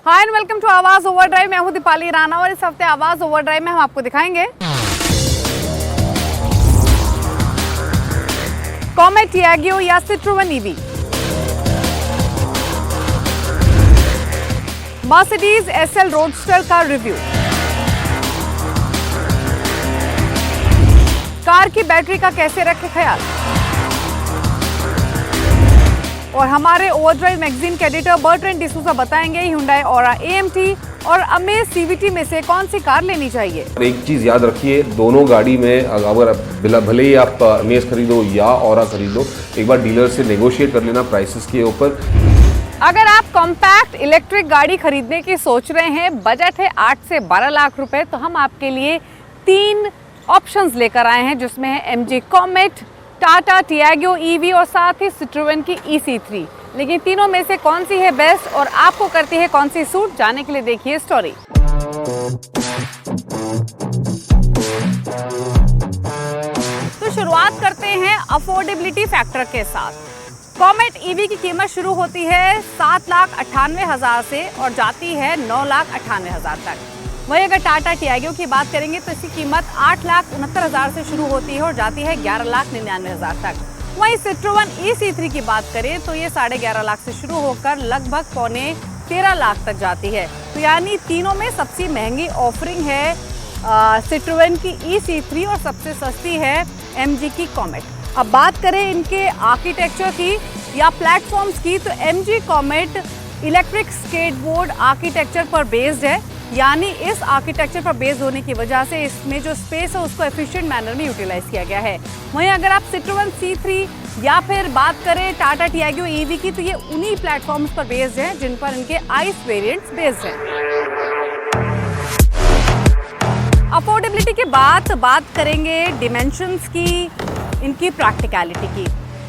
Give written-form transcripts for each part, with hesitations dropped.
Hi and welcome to आवाज overdrive. मैं हूं दीपाली राणा और इस हफ्ते आवाज ओवरड्राइव में हम आपको दिखाएंगे कॉमेट टियागो या सिट्रोवन ईवी, मर्सिडीज एसएल रोडस्टर का रिव्यू, कार की बैटरी का कैसे रखें ख्याल, और हमारे ओवरड्राइव मैगजीन के एडिटर बर्ट्रेंड डिसूजा बताएंगे Hyundai Aura AMT और अमेज CVT में से कौन सी कार लेनी चाहिए। एक चीज याद रखिए, दोनों गाड़ी में अगर भले ही आप अमेज खरीदो या Aura खरीदो, एक बार डीलर से नेगोशिएट कर लेना प्राइसेस के ऊपर। अगर आप कॉम्पैक्ट इलेक्ट्रिक गाड़ी खरीदने की सोच रहे हैं, बजट है 8 से 12 लाख रुपए, तो हम आपके लिए 3 ऑप्शंस लेकर आए हैं, जिसमें है MG comet, Tata Tiago EV और साथ ही सिट्रोवन की EC3। लेकिन तीनों में से कौन सी है बेस्ट और आपको करती है कौन सी सूट, जाने के लिए देखिए स्टोरी। तो शुरुआत करते हैं अफोर्डेबिलिटी फैक्टर के साथ। कॉमेट EV की कीमत शुरू होती है 7,98,000 से और जाती है 9,98,000 तक। वहीं अगर टाटा टियागो की बात करेंगे तो इसकी कीमत 8,69,000 से शुरू होती है और जाती है 11,99,000 तक। वहीं सिट्रोवन EC3 की बात करें तो ये 11.5 लाख से शुरू होकर लगभग पौने 13 लाख तक जाती है। तो यानी तीनों में सबसे महंगी ऑफरिंग है सिट्रोवन की EC3 और सबसे सस्ती है MG की कॉमेट। अब बात करें इनके आर्किटेक्चर की या प्लेटफॉर्म्स की, तो MG comet electric skateboard architecture पर बेस्ड है, यानी इस आर्किटेक्चर पर बेस्ड होने की वजह से इसमें जो स्पेस है उसको एफिशिएंट मैनर में यूटिलाइज किया गया है। वहीं अगर आप सिट्रोवन C3 या फिर बात करें टाटा टियागो EV की, तो ये उन्हीं प्लेटफॉर्म्स पर बेस्ड हैं जिन पर इनके आइस वेरिएंट्स बेस्ड हैं। अफोर्डेबिलिटी के बाद बात करेंगे डिमेंशंस की, इनकी प्रैक्टिकलिटी की।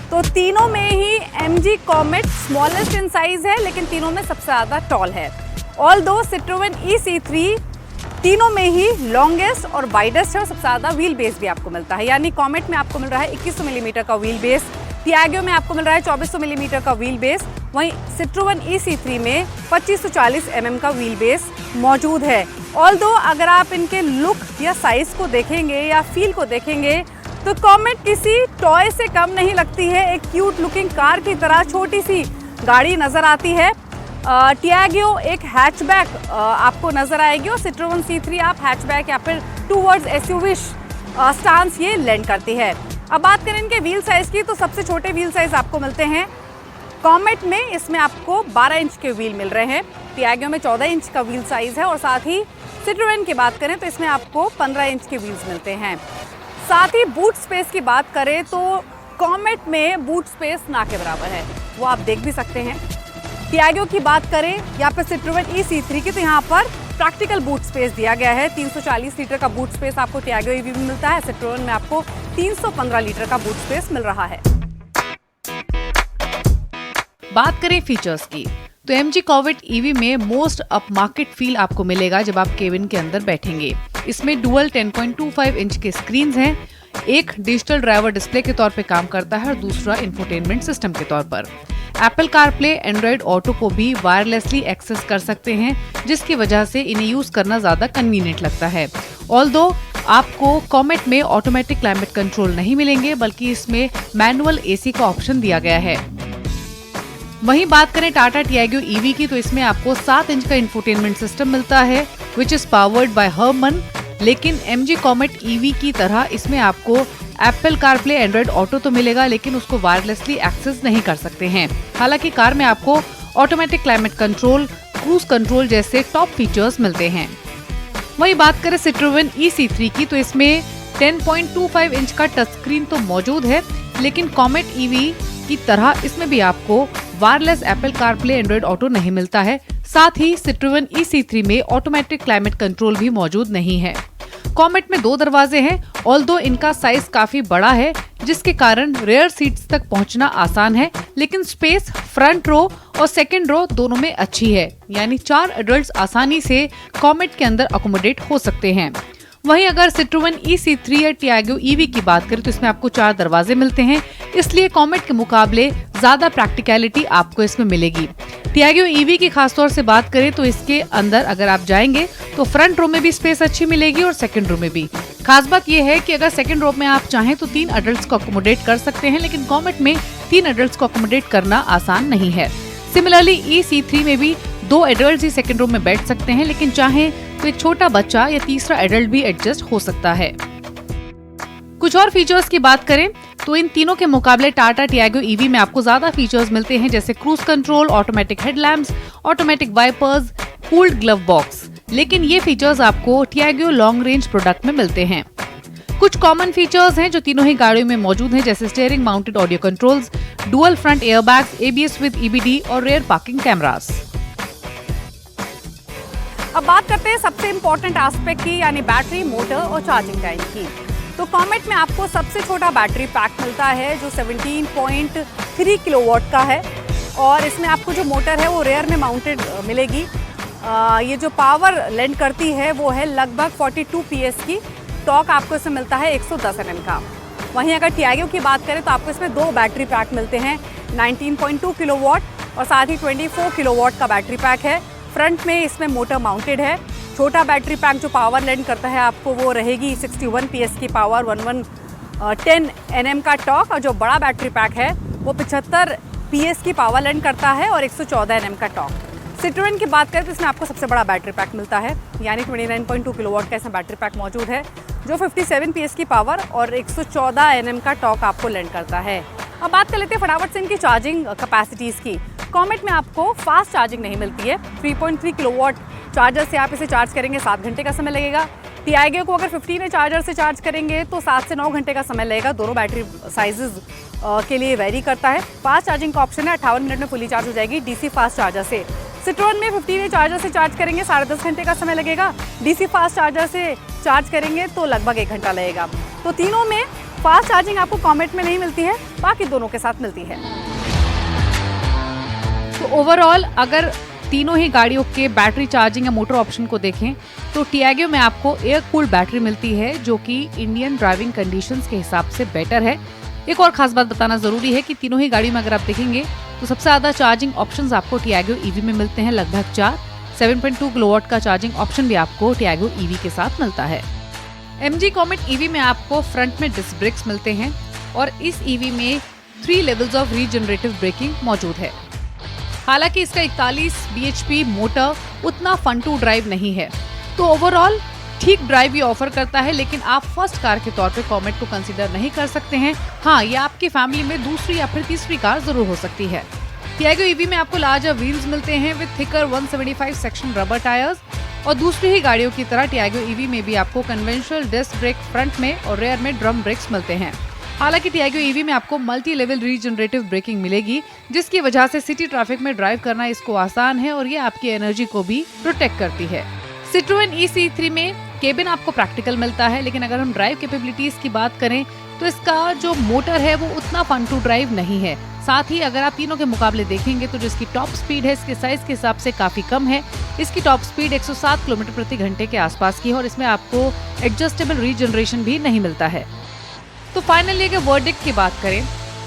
तो तीनों में ही MG comet smallest in size है, लेकिन तीनों में सबसे ज़्यादा टॉल है। ऑल्दो सिट्रोवन EC3 तीनों में ही लॉन्गेस्ट और वाइडेस्ट है और सबसे ज़्यादा व्हील बेस भी आपको मिलता है, यानी कॉमेट में आपको मिल रहा है 2100 मिलीमीटर का व्हील बेस, टियागो में आपको मिल रहा है 2400 मिलीमीटर का व्हील बेस, वहीं सिट्रोवन EC3 में 2540 mm का व्हील बेस मौजूद है। ऑल्दो अगर आप इनके लुक या साइज को देखेंगे या फील को देखेंगे तो कॉमेट किसी टॉय से कम नहीं लगती है, एक क्यूट लुकिंग कार की तरह छोटी सी गाड़ी नज़र आती है। टियागो एक हैचबैक आपको नजर आएगी और सिट्रोवन C3 आप हैचबैक या फिर टूवर्ड्स SUV स्टांस ये लैंड करती है। अब बात करें इनके व्हील साइज की, तो सबसे छोटे व्हील साइज आपको मिलते हैं कॉमेट में, इसमें आपको 12 इंच के व्हील मिल रहे हैं, टियागो में 14 इंच का व्हील साइज है और साथ ही सिट्रोवन की बात करें तो इसमें आपको 15 इंच के व्हील्स मिलते हैं। साथ ही बूट स्पेस की बात करें तो कॉमेट में बूट स्पेस ना के बराबर है, वो आप देख भी सकते हैं। टियागो की बात करें या फिर सिट्रोवन EC3 की, तो यहाँ पर प्रैक्टिकल बूट स्पेस दिया गया है। 340 लीटर का बूट स्पेस आपको टियागो EV में मिलता है, सिट्रोवन में आपको 315 लीटर का बूट स्पेस मिल रहा है। बात करें फीचर्स की, तो MG कॉमेट EV में मोस्ट अप मार्केट फील आपको मिलेगा जब आप केबिन के अंदर बैठेंगे। इसमें डुअल 10.25 इंच के स्क्रीन हैं, एक डिजिटल ड्राइवर डिस्प्ले के तौर पे काम करता है और दूसरा इंफोटेनमेंट सिस्टम के तौर पर। एप्पल कारप्ले, एंड्रॉइड ऑटो को भी वायरलेसली एक्सेस कर सकते हैं, जिसकी वजह से इन्हें यूज करना ज्यादा कन्वीनियंट लगता है। ऑल्दो आपको कॉमेट में ऑटोमेटिक क्लाइमेट कंट्रोल नहीं मिलेंगे, बल्कि इसमें मैनुअल AC का ऑप्शन दिया गया है। वहीं बात करें टाटा टियागो EV की, तो इसमें आपको 7 इंच का इंफोटेनमेंट सिस्टम मिलता है, which is powered by Harman. लेकिन MG कॉमेट EV की तरह इसमें आपको एप्पल कारप्ले, एंड्रॉइड ऑटो तो मिलेगा, लेकिन उसको वायरलेसली एक्सेस नहीं कर सकते हैं। हालांकि कार में आपको automatic climate control, cruise control जैसे टॉप फीचर्स मिलते हैं। वहीं बात करें सिट्रोवन EC3 की, तो इसमें 10.25 इंच का टच स्क्रीन तो मौजूद है, लेकिन कॉमेट EV की तरह इसमें भी आपको wireless Apple CarPlay, Android auto नहीं मिलता है। साथ ही सिट्रोवन EC3 में ऑटोमेटिक क्लाइमेट कंट्रोल भी मौजूद नहीं है। कॉमेट में 2 दरवाजे हैं, ऑल्दो इनका साइज काफी बड़ा है, जिसके कारण रेयर सीट्स तक पहुंचना आसान है, लेकिन स्पेस फ्रंट रो और सेकंड रो दोनों में अच्छी है, यानी 4 एडल्ट्स आसानी से कॉमेट के अंदर अकोमोडेट हो सकते हैं। वहीं अगर सिट्रोवन EC3 या टियागो EV की बात करें तो इसमें आपको 4 दरवाजे मिलते हैं, इसलिए कॉमेट के मुकाबले ज्यादा प्रैक्टिकलिटी आपको इसमें मिलेगी। टियागो ईवी की खासतौर से बात करें तो इसके अंदर अगर आप जाएंगे तो फ्रंट रो में भी स्पेस अच्छी मिलेगी और सेकंड रो में भी। खास बात यह है कि अगर सेकंड रो में आप चाहें तो 3 एडल्ट्स को अकोमोडेट कर सकते हैं, लेकिन कॉमेट में 3 एडल्ट्स को अकोमोडेट करना आसान नहीं है। सिमिलरली E-C3 में भी 2 एडल्ट ही सेकंड रो में बैठ सकते हैं, लेकिन चाहें तो एक छोटा बच्चा या तीसरा एडल्ट भी एडजस्ट हो सकता है। कुछ और फीचर्स की बात करें तो इन तीनों के मुकाबले टाटा टियागो ईवी में आपको ज्यादा फीचर्स मिलते हैं, जैसे cruise control, automatic headlamps, automatic wipers, cooled glove box. लेकिन ये फीचर्स आपको टियागो लॉन्ग रेंज प्रोडक्ट में मिलते हैं। कुछ कॉमन फीचर्स हैं जो तीनों ही गाड़ियों में मौजूद हैं, जैसे steering mounted audio controls, dual front airbags, ABS with EBD और रेयर पार्किंग कैमरास। अब बात करते हैं सबसे इम्पोर्टेंट एस्पेक्ट की, यानी बैटरी, मोटर और चार्जिंग टाइम की। तो कॉमेट में आपको सबसे छोटा बैटरी पैक मिलता है जो 17.3 किलोवाट का है, और इसमें आपको जो मोटर है वो रेयर में माउंटेड मिलेगी। ये जो पावर लेंड करती है वो है लगभग 42 PS की। टॉर्क आपको इसमें मिलता है 110 Nm का। वहीं अगर टियागो की बात करें तो आपको इसमें 2 बैटरी पैक मिलते हैं, 19.2 किलोवाट और साथ ही 24 किलोवाट का बैटरी पैक है। फ्रंट में इसमें मोटर माउंटेड है। छोटा बैटरी पैक जो पावर लेंड करता है आपको वो रहेगी 61 PS की पावर, 1110 Nm का टॉर्क, और जो बड़ा बैटरी पैक है वो 75 PS की पावर लेंड करता है और 114 Nm का टॉर्क। सिट्रोएन की बात करें तो इसमें आपको सबसे बड़ा बैटरी पैक मिलता है, यानी 29.2 किलोवाट का इसमें बैटरी पैक मौजूद है जो 57 PS की पावर और 114 Nm का टॉर्क आपको लेंड करता है। अब बात कर लेते हैं फटाफट से इनकी चार्जिंग कैपेसिटीज़ की। कॉमेट में आपको फास्ट चार्जिंग नहीं मिलती है। 3.3 किलोवाट चार्जर से आप इसे चार्ज करेंगे 7 घंटे का समय लगेगा। टियागो को अगर 15 चार्जर से चार्ज करेंगे तो 7 से 9 घंटे का समय लगेगा। दोनों बैटरी साइजेस के लिए वेरी करता है। फास्ट चार्जिंग का ऑप्शन है, 58 मिनट में फुली चार्ज हो जाएगी DC फास्ट चार्जर से। सिट्रोन में 15 चार्जर से चार्ज करेंगे 10.5 घंटे का समय लगेगा। DC फास्ट चार्जर से चार्ज करेंगे तो लगभग 1 घंटा लगेगा। तो तीनों में फास्ट चार्जिंग आपको कॉमेट में नहीं मिलती है, बाकी दोनों के साथ मिलती है। तो ओवरऑल अगर तीनों ही गाड़ियों के बैटरी चार्जिंग या मोटर ऑप्शन को देखें तो टियागो में आपको एयर कूल्ड बैटरी मिलती है, जो कि इंडियन ड्राइविंग कंडीशंस के हिसाब से बेटर है। एक और खास बात बताना जरूरी है कि तीनों ही गाड़ी में अगर आप देखेंगे तो सबसे ज्यादा चार्जिंग ऑप्शंस आपको टियागो ईवी में मिलते हैं, लगभग 4। 7.2 किलोवाट का चार्जिंग ऑप्शन भी आपको टियागो ईवी के साथ मिलता है। MG कॉमेट ईवी में आपको फ्रंट में डिस्क ब्रेक्स मिलते हैं और इस ईवी में 3 लेवल्स ऑफ रीजनरेटिव ब्रेकिंग मौजूद है। हालांकि इसका 41 bhp मोटर उतना फन टू ड्राइव नहीं है, तो ओवरऑल ठीक ड्राइव ये ऑफर करता है, लेकिन आप फर्स्ट कार के तौर पे कॉमेट को कंसीडर नहीं कर सकते हैं। हाँ, ये आपकी फैमिली में दूसरी या फिर तीसरी कार जरूर हो सकती है। टियागो ईवी में आपको लार्जर व्हील्स मिलते हैं with thicker 175 section rubber tyres, और दूसरी ही गाड़ियों की तरह टियागो ईवी में भी आपको कन्वेंशनल डिस्क ब्रेक फ्रंट में और रेयर में ड्रम ब्रेक्स मिलते हैं। हालांकि टियागो ईवी में आपको मल्टी लेवल रीजनरेटिव ब्रेकिंग मिलेगी, जिसकी वजह से सिटी ट्रैफिक में ड्राइव करना इसको आसान है और ये आपकी एनर्जी को भी प्रोटेक्ट करती है। सिट्रोएन E-C3 में केबिन आपको प्रैक्टिकल मिलता है, लेकिन अगर हम ड्राइव कैपेबिलिटीज की बात करें तो इसका जो मोटर है वो उतना फन टू ड्राइव नहीं है। साथ ही अगर आप तीनों के मुकाबले देखेंगे तो जिसकी टॉप स्पीड है इसके साइज के हिसाब से काफी कम है। इसकी टॉप स्पीड 107 किलोमीटर प्रति घंटे के आसपास की है और इसमें आपको एडजस्टेबल रीजनरेशन भी नहीं मिलता है। तो फाइनली अगर वर्डिक्ट की बात करें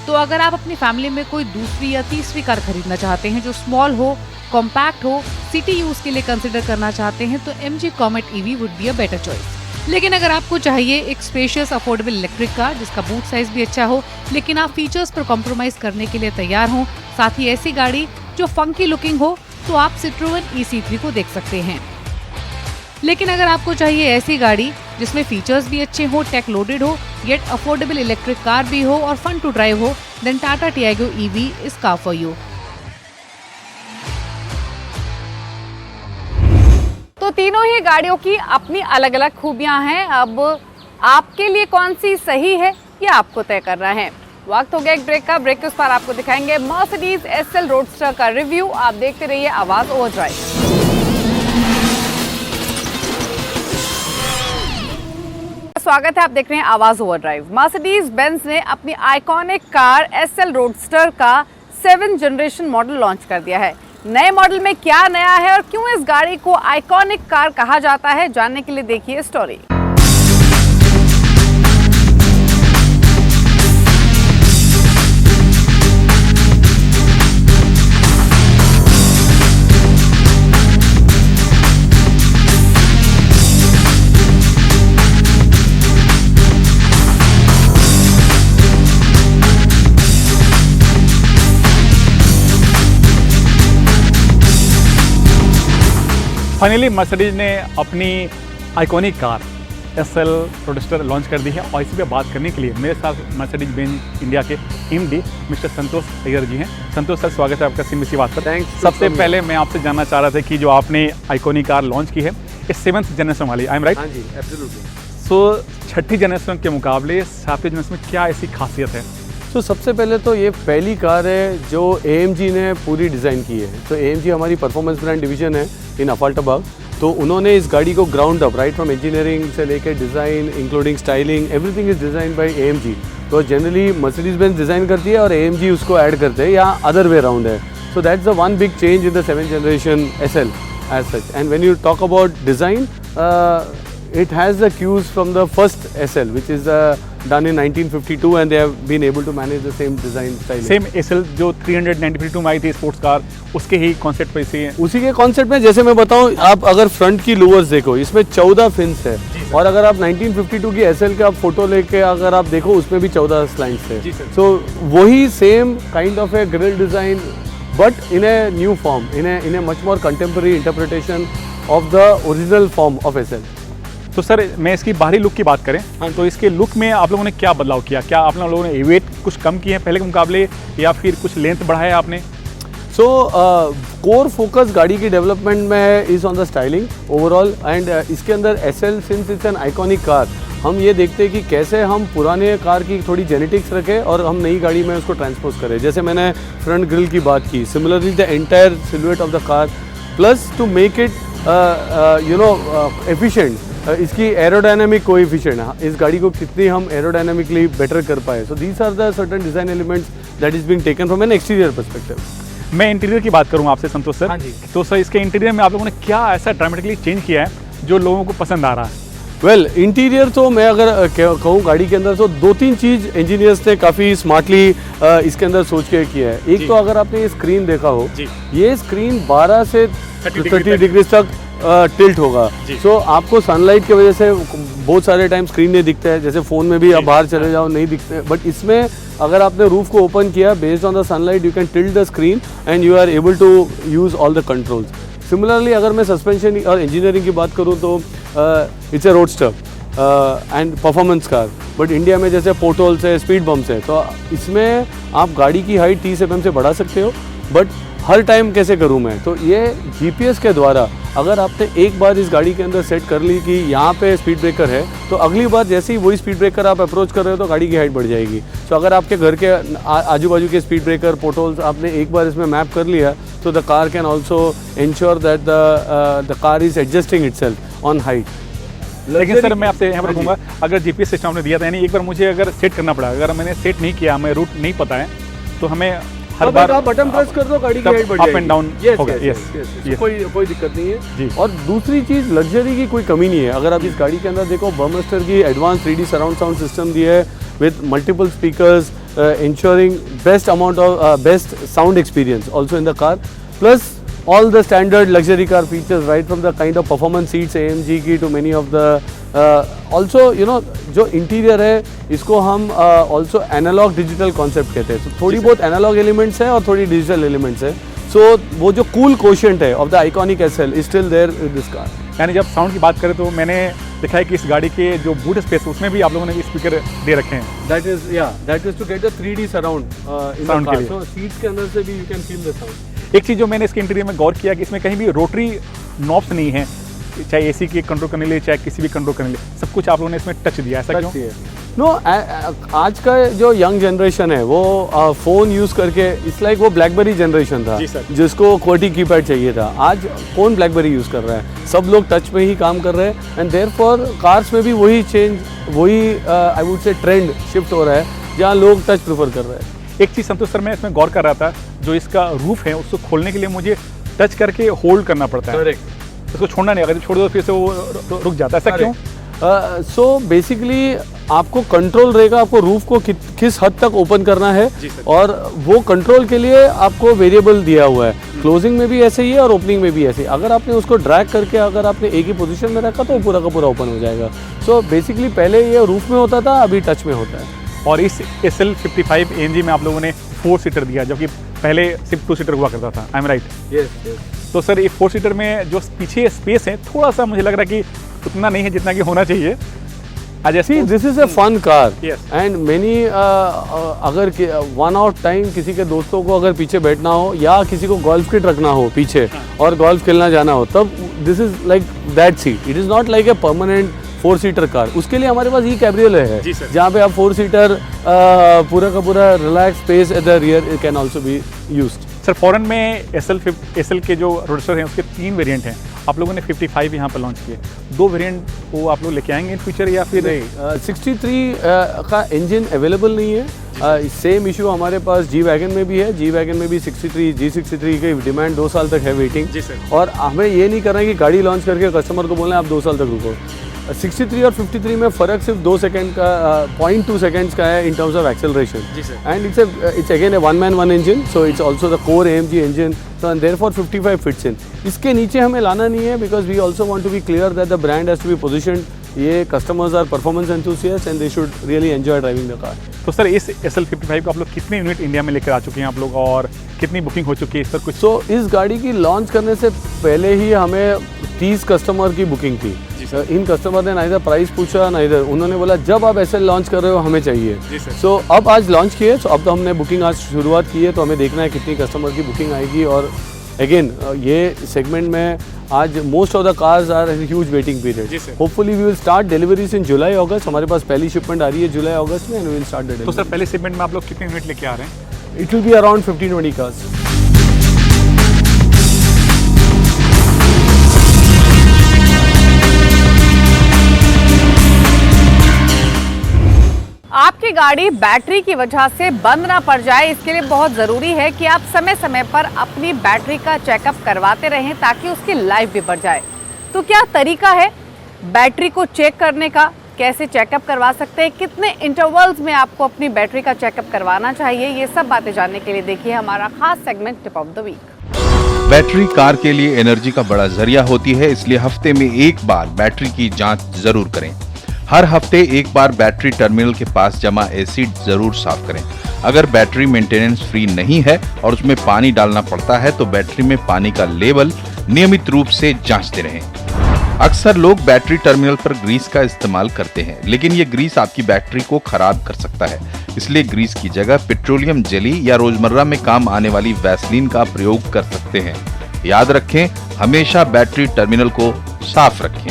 तो अगर आप अपनी फैमिली में कोई दूसरी या तीसरी कार खरीदना चाहते हैं जो स्मॉल हो, कॉम्पैक्ट हो, सिटी यूज के लिए कंसिडर करना चाहते हैं तो MG comet EV would be a better choice. लेकिन अगर आपको चाहिए एक स्पेशियस अफोर्डेबल इलेक्ट्रिक कार जिसका बूट साइज भी अच्छा हो, लेकिन आप फीचर्स पर कॉम्प्रोमाइज करने के लिए तैयार हो, साथ ही ऐसी गाड़ी जो फंकी लुकिंग हो, तो आप सिट्रोएन E-C3 को देख सकते हैं। लेकिन अगर आपको चाहिए ऐसी गाड़ी जिसमें फीचर्स भी अच्छे हो, टेक लोडेड हो, येट अफोर्डेबल इलेक्ट्रिक कार भी हो और फन टू ड्राइव हो, then Tata Tiago EV is car for you. तो तीनों ही गाड़ियों की अपनी अलग अलग खूबियां हैं। अब आपके लिए कौन सी सही है ये आपको तय करना है। वक्त हो गया एक ब्रेक का। ब्रेक के उस पर आपको दिखाएंगे मर्सिडीज SL रोडस्टर का रिव्यू। आप देखते रहिए आवाज ओवरड्राइव। स्वागत है, आप देख रहे हैं आवाज ओवरड्राइव। मर्सिडीज बेंज ने अपनी आइकॉनिक कार SL रोडस्टर का 7th जनरेशन मॉडल लॉन्च कर दिया है। नए मॉडल में क्या नया है और क्यों इस गाड़ी को आइकॉनिक कार कहा जाता है, जानने के लिए देखिए स्टोरी। फाइनली मर्सिडीज ने अपनी iconic car SL roadster launch कर दी है और इसी पे बात करने के लिए मेरे साथ मर्सिडीज बेंज इंडिया के MD मिस्टर संतोष अय्यर जी हैं। संतोष सर, स्वागत है आपका CNBC बात पर। Thanks. सबसे पहले मैं आपसे जानना चाह रहा था कि जो आपने आइकॉनिक कार लॉन्च की है ये 7th जनरेशन वाली, आई एम राइट? हाँ जी, एब्सोल्युटली। सो 6ठी जनरेशन के मुकाबले 7वीं जनरेशन में क्या ऐसी खासियत है? तो सबसे पहले तो ये पहली कार है जो AMG ने पूरी डिज़ाइन की है। तो AMG हमारी परफॉर्मेंस ब्रांड डिवीजन है इन अफाल्टाबाद। तो उन्होंने इस गाड़ी को ground up, right from engineering से लेकर design including styling, everything is design by AMG। तो जनरली मर्सिडीज बेंज डिज़ाइन करती है और AMG उसको ऐड करते हैं, या अदर वे अराउंड है। So that's the one big change in the 7th generation SL as such. And when you talk about design, it has the cues from the first SL, which is done in 1952, and they have been able to manage the same design style. Same SL जो 392 में आई थी sports car, उसके ही concept पे इसे उसी के concept में, जैसे मैं बताऊं, आप अगर फ्रंट की लूवर्स देखो, इसमें 14 फिन्स है, और अगर आप 1952 की SL का आप फोटो लेके अगर आप देखो, उसमें भी 14 स्लाइंस है। सो वही same kind of A grill design, but in a new form, in a much more contemporary interpretation of the original form of SL। तो सर, मैं इसकी बाहरी लुक की बात करें तो इसके लुक में आप लोगों ने क्या बदलाव किया? क्या आप लोगों ने वेट कुछ कम किए हैं पहले के मुकाबले, या फिर कुछ लेंथ बढ़ाया आपने? सो कोर फोकस गाड़ी की डेवलपमेंट में है is on the styling overall. And इसके अंदर SL since it's an iconic car, हम ये देखते हैं कि कैसे हम पुराने कार की थोड़ी जेनेटिक्स रखें और हम नई गाड़ी में उसको ट्रांसपोज करें। जैसे मैंने फ्रंट ग्रिल की बात की, similarly the entire silhouette of the car, plus to make it efficient, इसकी एरोडायनामिक कोएफिशिएंट, इस गाड़ी को कितनी हम एरोडायनामिकली बेटर कर पाए। So these are the certain design elements that is being taken from an exterior perspective. मैं interior की बात करूँ आपसे संतोष सर। हाँ जी। तो सर, इसके इंटीरियर में आप लोगों ने क्या ऐसा ड्रामेटिकली चेंज किया है जो लोगों को पसंद आ रहा है? वेल, इंटीरियर तो मैं अगर कहूँ गाड़ी के अंदर, तो 2-3 चीज़ इंजीनियर्स ने काफ़ी स्मार्टली इसके अंदर सोच के किया है। एक तो अगर आपने ये स्क्रीन देखा हो, ये स्क्रीन 12 से 30 डिग्री तक टिल्ट होगा। सो आपको सनलाइट की वजह से बहुत सारे टाइम स्क्रीन नहीं दिखता है, जैसे फ़ोन में भी आप बाहर चले जाओ नहीं दिखते, बट इसमें अगर आपने रूफ को ओपन किया, based on the sunlight you can tilt the screen and you are able to use all the controls. Similarly अगर मैं सस्पेंशन और इंजीनियरिंग की बात करूँ तो it's a roadster and performance car, but India में जैसे पोर्टल्स है, स्पीड बम्प्स है, तो इसमें आप गाड़ी की हाइट 30 mm से बढ़ा सकते हो। बट हर टाइम कैसे करूँ मैं, तो ये GPS के द्वारा अगर आपने एक बार इस गाड़ी के अंदर सेट कर ली कि यहाँ पे स्पीड ब्रेकर है, तो अगली बार जैसे ही वही स्पीड ब्रेकर आप अप्रोच कर रहे हो तो गाड़ी की हाइट बढ़ जाएगी। तो अगर आपके घर के आजू बाजू के स्पीड ब्रेकर, पोर्टल्स आपने एक बार इसमें मैप कर लिया, तो the car can also ensure that the car is adjusting itself on height. लेकिन सर, मैं आपसे यहाँ पर रखूँगा, अगर GPS सिस्टम आपने दिया था, यानी एक बार मुझे अगर सेट करना पड़ा, अगर मैंने सेट नहीं किया, मैं रूट नहीं पता है, तो हमें हर बार आप बटन प्रेस कर दो, गाड़ी की हाइट बढ़ जाएगी, अप एंड डाउन होगा। यस, कोई दिक्कत नहीं है। और दूसरी चीज़, लग्जरी की कोई कमी नहीं है। अगर आप इस गाड़ी के अंदर देखो, बर्मस्टर की advance 3D surround sound system दी है with multiple speakers, ensuring best sound experience also in the car, plus all the standard luxury car features, right from the kind of performance seats AMG की to many of the also जो interior है इसको हम also analog digital concept कहते हैं। तो थोड़ी बहुत एनालॉग एलिमेंट्स है और थोड़ी डिजिटल एलिमेंट्स है। सो वो जो कूल कोशेंट है of the iconic SL is still there with this car. यानी जब साउंड की बात करें तो मैंने देखा है कि इस गाड़ी के जो बूट स्पेस उसमें भी आप लोगों ने स्पीकर दे रखे हैं। That is to get the 3D surround in the car, so seats के अंदर से भी you can feel the sound. एक चीज़ जो मैंने इसके इंटीरियर में गौर किया कि इसमें कहीं भी रोटरी नॉब्स नहीं है, चाहे AC के कंट्रोल करने के लिए, चाहे किसी भी कंट्रोल करने के लिए, सब कुछ आप लोगों ने इसमें टच दिया, ऐसा क्यों? नो, आज का जो यंग जनरेशन है वो फ़ोन यूज़ करके, इट्स लाइक वो ब्लैकबेरी जनरेशन था जिसको QWERTY कीपैड चाहिए था। आज कौन ब्लैकबेरी यूज़ कर रहा है, सब लोग टच में ही काम कर रहे हैं। एंड देयरफॉर कार्स में भी वही चेंज, वही I would say trend shift हो रहा है जहाँ लोग टच प्रेफर कर रहे हैं। एक चीज़ संतोष सर, मैं इसमें गौर कर रहा था, जो इसका रूफ है उसको खोलने के लिए मुझे टच करके होल्ड करना पड़ता है। करेक्ट। उसको छोड़ना नहीं, अगर छोड़ दो फिर से वो रुक जाता है, ऐसा क्यों? सो बेसिकली आपको कंट्रोल रहेगा, आपको रूफ को किस हद तक ओपन करना है, और वो कंट्रोल के लिए आपको वेरिएबल दिया हुआ है। क्लोजिंग में भी ऐसे ही है और ओपनिंग में भी ऐसे ही। अगर आपने उसको ड्रैग करके अगर आपने एक ही पोजीशन में रखा तो पूरा का पूरा ओपन हो जाएगा। सो बेसिकली पहले ये रूफ में होता था, अभी टच में होता है। और इस SL55 AMG में आप लोगों ने 4 सीटर दिया, जबकि पहले सिर्फ 2 सीटर हुआ करता था। I am right? यस। तो सर ये 4 सीटर में जो पीछे स्पेस है थोड़ा सा मुझे लग रहा है कि उतना नहीं है जितना कि होना चाहिए। See, this is a fun car. Yes. And many अगर वन आउट टाइम किसी के दोस्तों को अगर पीछे बैठना हो या किसी को गोल्फ किट रखना हो पीछे और गोल्फ खेलना जाना हो, तब this is like that seat. It is not like a permanent 4 seater car. उसके लिए हमारे पास ई कैब्रियोलेट है जहाँ पे आप 4 सीटर पूरा का पूरा relax space at the rear can also be used. Sir foreign में एसएल के जो रोडस्टर हैं उसके 3 वेरिएंट हैं, आप लोगों ने 55 यहाँ पर लॉन्च किए, 2 वेरिएंट वो आप लोग लेके आएंगे इन फ्यूचर या फिर नहीं? 63 का इंजन अवेलेबल नहीं है। सेम इशू हमारे पास जी वैगन में भी है। जी वैगन में भी 63 G63 की डिमांड 2 साल तक है वेटिंग। जी सर। और हमें ये नहीं करना है कि गाड़ी लॉन्च करके कस्टमर को बोलना है आप 2 साल तक रुको। 63 और 53 में फ़र्क सिर्फ 2 सेकंड का 0.2 सेकंड्स का है in terms of acceleration. And it's again A one man one engine, so it's also the core AMG engine, so and therefore 55 fits in। इसके नीचे हमें लाना नहीं है because we also want to be clear that the brand has to be positioned. ये customers are performance enthusiast and they should really enjoy driving the car. तो sir इस SL55 को आप लोग कितने यूनिट इंडिया में लेकर आ चुके हैं आप लोग और कितनी बुकिंग हो चुकी है इस पर कुछ? सो इस गाड़ी की लॉन्च करने से पहले ही हमें 30 कस्टमर की बुकिंग थी। इन कस्टमर ने ना इधर प्राइस पूछा ना इधर, उन्होंने बोला जब आप SL लॉन्च कर रहे हो हमें चाहिए। सो अब आज लॉन्च किए, सो अब तो हमने बुकिंग आज शुरुआत की है, तो हमें देखना है कितनी कस्टमर की बुकिंग आएगी। और अगेन ये सेगमेंट में आज most of the cars are huge waiting period. Hopefully we will start deliveries in July August. हमारे पास पहली शिपमेंट आ रही है जुलाई अगस्त में and we will start the delivery. तो सर पहले शिपमेंट में आप लोग कितने यूनिट लेके आ रहे हैं? It will be around 15-20 cars. आपकी गाड़ी बैटरी की वजह से बंद ना पड़ जाए, इसके लिए बहुत ज़रूरी है कि आप समय समय पर अपनी बैटरी का चेकअप करवाते रहें ताकि उसकी लाइफ भी बढ़ जाए। तो क्या तरीका है बैटरी को चेक करने का? कैसे चेकअप करवा सकते हैं? कितने इंटरवल्स में आपको अपनी बैटरी का चेकअप करवाना चाहिए? ये सब बातें जानने के लिए देखिए हमारा खास segment tip of the week. Battery car के लिए एनर्जी का बड़ा जरिया होती है, इसलिए हफ्ते में एक बार बैटरी की जांच जरूर करें। हर हफ्ते एक बार बैटरी टर्मिनल के पास जमा एसिड जरूर साफ करें। अगर बैटरी मेंटेनेंस फ्री नहीं है और उसमें पानी डालना पड़ता है तो बैटरी में पानी का लेवल नियमित रूप से जांचते रहें। अक्सर लोग बैटरी टर्मिनल पर ग्रीस का इस्तेमाल करते हैं, लेकिन ये ग्रीस आपकी बैटरी को खराब कर सकता है। इसलिए ग्रीस की जगह पेट्रोलियम जेली या रोजमर्रा में काम आने वाली वैसलीन का प्रयोग कर सकते हैं। याद रखें, हमेशा बैटरी टर्मिनल को साफ रखें।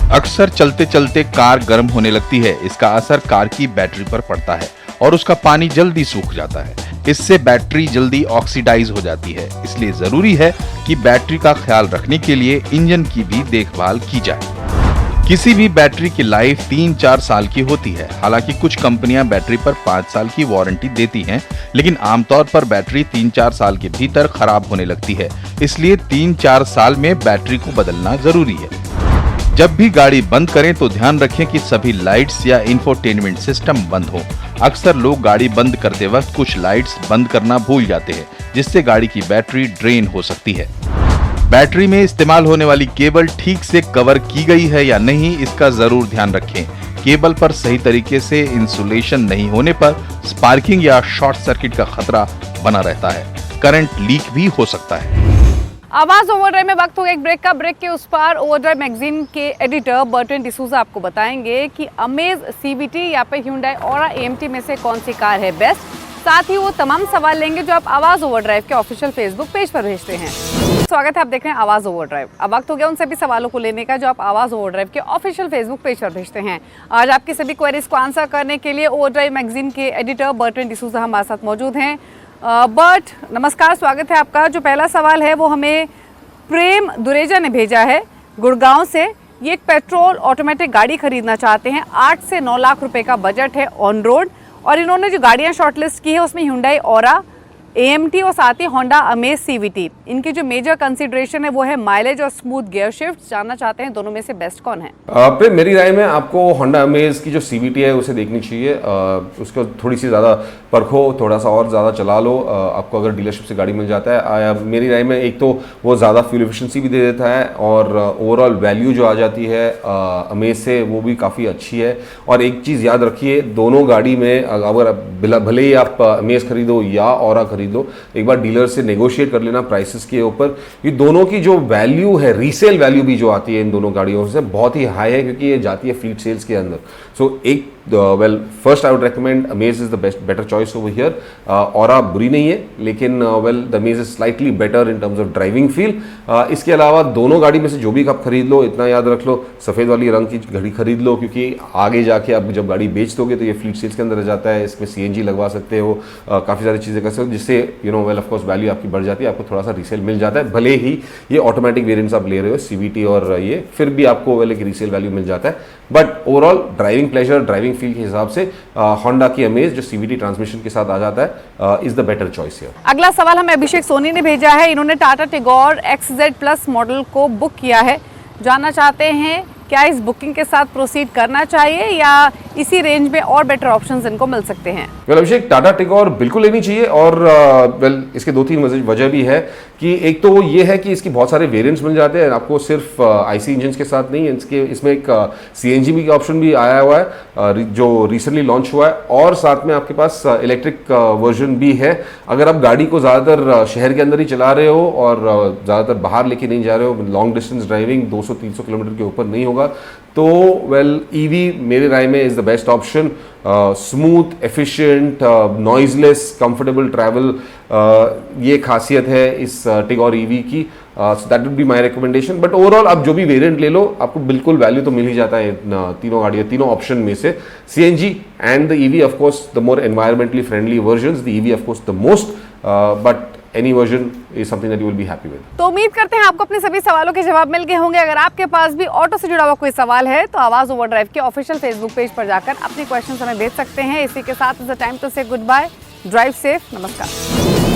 अक्सर चलते चलते कार गर्म होने लगती है। इसका असर कार की बैटरी पर पड़ता है और उसका पानी जल्दी सूख जाता है। इससे बैटरी जल्दी ऑक्सीडाइज हो जाती है। इसलिए जरूरी है कि बैटरी का ख्याल रखने के लिए इंजन की भी देखभाल की जाए। किसी भी बैटरी की लाइफ 3-4 साल की होती है। हालांकि कुछ कंपनियां बैटरी पर 5 साल की वारंटी देती हैं, लेकिन आमतौर पर बैटरी 3-4 साल के भीतर खराब होने लगती है। इसलिए 3-4 साल में बैटरी को बदलना जरूरी है। जब भी गाड़ी बंद करें तो ध्यान रखें कि सभी लाइट्स या इंफोटेनमेंट सिस्टम बंद हो। अक्सर लोग गाड़ी बंद करते वक्त कुछ लाइट्स बंद करना भूल जाते हैं, जिससे गाड़ी की बैटरी ड्रेन हो सकती है। बैटरी में इस्तेमाल होने वाली केबल ठीक से कवर की गई है या नहीं, इसका जरूर ध्यान रखें। केबल पर सही तरीके से इंसुलेशन नहीं होने पर स्पार्किंग या शॉर्ट सर्किट का खतरा बना रहता है। करंट लीक भी हो सकता है। आवाज ओवरड्राइव में वक्त हो गया एक ब्रेक का। ब्रेक के उस पार ओवरड्राइव मैगजीन के एडिटर बर्टन डिसूजा आपको बताएंगे कि अमेज CVT या फिर Hyundai Aura AMT में से कौन सी कार है बेस्ट। साथ ही वो तमाम सवाल लेंगे जो आप आवाज ओवरड्राइव के ऑफिशियल फेसबुक पेज पर भेजते हैं। स्वागत है, आप देख रहे हैं आवाज ओवरड्राइव। अब वक्त हो गया उन सभी सवालों को लेने का जो आप आवाज ओवरड्राइव के ऑफिशियल फेसबुक पेज पर भेजते हैं। आज आपकी सभी क्वेरीज को आंसर करने के लिए ओवरड्राइव मैगजीन के एडिटर बर्टन डिसूजा हमारे साथ मौजूद हैं। बर्ट, नमस्कार, स्वागत है आपका। जो पहला सवाल है वो हमें प्रेम दुरेजा ने भेजा है गुड़गांव से। ये एक पेट्रोल ऑटोमेटिक गाड़ी खरीदना चाहते हैं। 8 से 9 लाख रुपए का बजट है ऑन रोड, और इन्होंने जो गाड़ियां शॉर्टलिस्ट की है उसमें Hyundai Aura AMT और साथ ही Honda Amaze CVT। इनकी जो मेजर कंसिडरेशन है वो है माइलेज और स्मूथ गियर शिफ्ट। जानना चाहते हैं दोनों में से बेस्ट कौन है? मेरी राय में आपको Honda Amaze की जो CVT है उसे देखनी चाहिए। उसको थोड़ी सी ज़्यादा परखो, थोड़ा सा और ज़्यादा चला लो। आपको अगर डीलरशिप से गाड़ी मिल जाता है, मेरी राय में एक तो वो ज़्यादा फ्यूल एफिशिएंसी भी दे देता है और ओवरऑल वैल्यू जो आ जाती है Amaze से वो भी काफ़ी अच्छी है। और एक चीज़ याद रखिए, दोनों गाड़ी में अगर भले ही आप Amaze खरीदो या Aura खरीद लो, एक बार डीलर से नेगोशिएट कर लेना प्राइसेस के ऊपर। ये दोनों की जो वैल्यू है, रीसेल वैल्यू भी जो आती है इन दोनों गाड़ियों से बहुत ही हाई है, क्योंकि ये जाती है फ्लीट सेल्स के अंदर। सो एक well first I would recommend amaze is the better choice over here. Aura बुरी नहीं है, लेकिन well the amaze is slightly better in terms of driving feel. इसके अलावा दोनों गाड़ी में से जो भी आप खरीद लो, इतना याद रख लो, सफ़ेद वाली रंग की घड़ी खरीद लो, क्योंकि आगे जाके आप जब गाड़ी बेच दोगे तो ये फ्लीट सेल्स के अंदर आ जाता है। इसमें CNG लगवा सकते हो, काफ़ी सारी चीज़ें कर सकते हो, जिससे वेल ऑफ कोर्स वैल्यू आपकी बढ़ जाती है, आपको थोड़ा सा रीसेल मिल जाता है। भले ही ये ऑटोमेटिक वेरिएंट्स आप ले रहे हो CVT और ये, फिर भी आपको वेल एक रीसेल वैल्यू मिल जाता है। But overall driving pleasure, driving feel के हिसाब से होंडा की अमेज जो CVT ट्रांसमिशन के साथ आ जाता है is the better choice here. अगला सवाल हमें अभिषेक सोनी ने भेजा है। इन्होंने Tata Tigor XZ plus model को बुक किया है, जानना चाहते हैं क्या इस बुकिंग के साथ प्रोसीड करना चाहिए या इसी रेंज में और बेटर ऑप्शंस इनको मिल सकते हैं। वेल अभिषेक, टाटा टिगोर बिल्कुल लेनी चाहिए, और वेल इसके 2-3 वजह भी है कि एक तो ये है कि इसकी बहुत सारे वेरिएंट्स मिल जाते हैं आपको, सिर्फ IC इंजन के साथ नहीं, इसमें एक CNG भी का ऑप्शन भी आया हुआ है जो रिसेंटली लॉन्च हुआ है, और साथ में आपके पास इलेक्ट्रिक वर्जन भी है। अगर आप गाड़ी को ज़्यादातर शहर के अंदर ही चला रहे हो और ज़्यादातर बाहर लेके नहीं जा रहे हो, लॉन्ग डिस्टेंस ड्राइविंग 200-300 किलोमीटर के ऊपर नहीं होगा, तो वेल EV मेरे राय में is the best option. Smooth, efficient, noiseless, comfortable travel, ये खासियत है इस टिगोर EV की। That would be my recommendation. But overall आप जो भी वेरिएंट ले लो, आपको बिल्कुल वैल्यू तो मिल ही जाता है तीनों गाड़ियाँ, तीनों ऑप्शन में से। CNG and the EV of course the more environmentally friendly versions, the EV of course the most, but any version is something that you will be happy with। तो उम्मीद करते हैं आपको अपने सभी सवालों के जवाब मिल गए होंगे। अगर आपके पास भी ऑटो से जुड़ा हुआ कोई सवाल है तो आवाज ओवरड्राइव के ऑफिशियल फेसबुक पेज पर जाकर अपने क्वेश्चंस हमें भेज सकते हैं। इसी के साथ इट्स टाइम टू से गुड बाय, ड्राइव सेफ, नमस्कार।